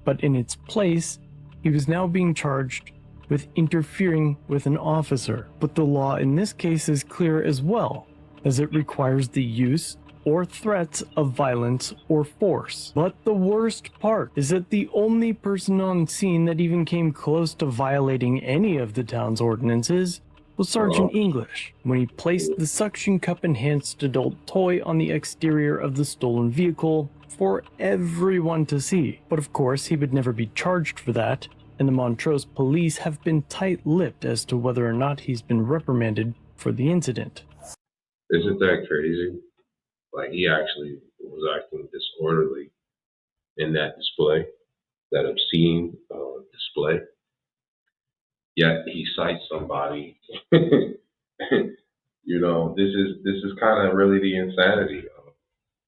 but in its place, he was now being charged with interfering with an officer. But the law in this case is clear as well, as it requires the use or threats of violence or force. But the worst part is that the only person on scene that even came close to violating any of the town's ordinances was Sergeant English, when he placed the suction cup enhanced adult toy on the exterior of the stolen vehicle for everyone to see. But of course, he would never be charged for that, and the Montrose police have been tight-lipped as to whether or not he's been reprimanded for the incident. Isn't that crazy? Like, he actually was acting disorderly in that display, that obscene display. Yet he cites somebody. You know, this is kind of really the insanity of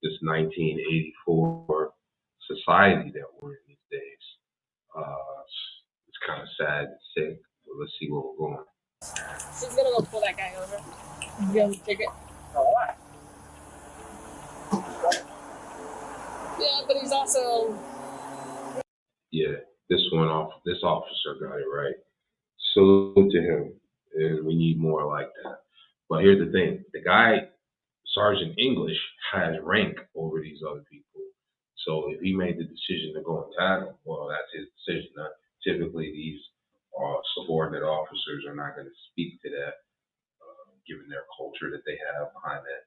this 1984 society that we're in these days. It's kind of sad and sick, but let's see where we're going. She's gonna go pull that guy over. You gonna take it? What? Yeah, but he's also. Yeah, this officer got it right. Salute to him, and we need more like that. But here's the thing: the guy, Sergeant English, has rank over these other people. So if he made the decision to go and tackle, well, that's his decision. Typically, these subordinate officers are not going to speak to that, given their culture that they have behind that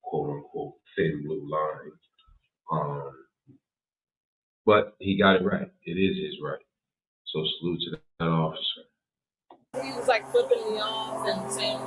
quote-unquote thin blue line. But he got it right. It is his right. So salute to that officer. He was like flipping me off and saying.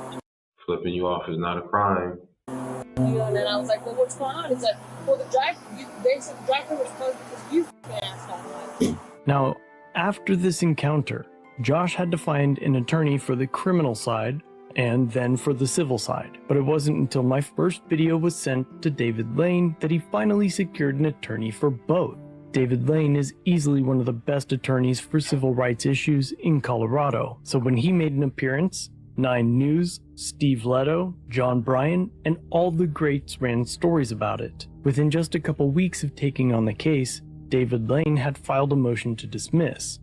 Flipping you off is not a crime. And then I was like, well, what's going on? He's like, well, they said the driver was closed because you asshole. Now, after this encounter, Josh had to find an attorney for the criminal side and then for the civil side. But it wasn't until my first video was sent to David Lane that he finally secured an attorney for both. David Lane is easily one of the best attorneys for civil rights issues in Colorado. So when he made an appearance, 9 News, Steve Leto, John Bryan, and all the greats ran stories about it. Within just a couple weeks of taking on the case, David Lane had filed a motion to dismiss.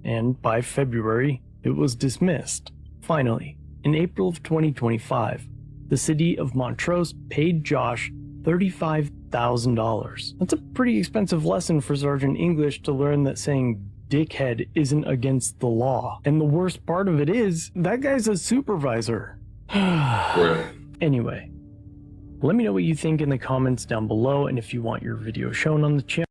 And by February, it was dismissed. Finally, in April of 2025, the city of Montrose paid Josh $35,000. That's a pretty expensive lesson for Sergeant English to learn that saying dickhead isn't against the law. And the worst part of it is, that guy's a supervisor. Anyway, let me know what you think in the comments down below, and if you want your video shown on the channel,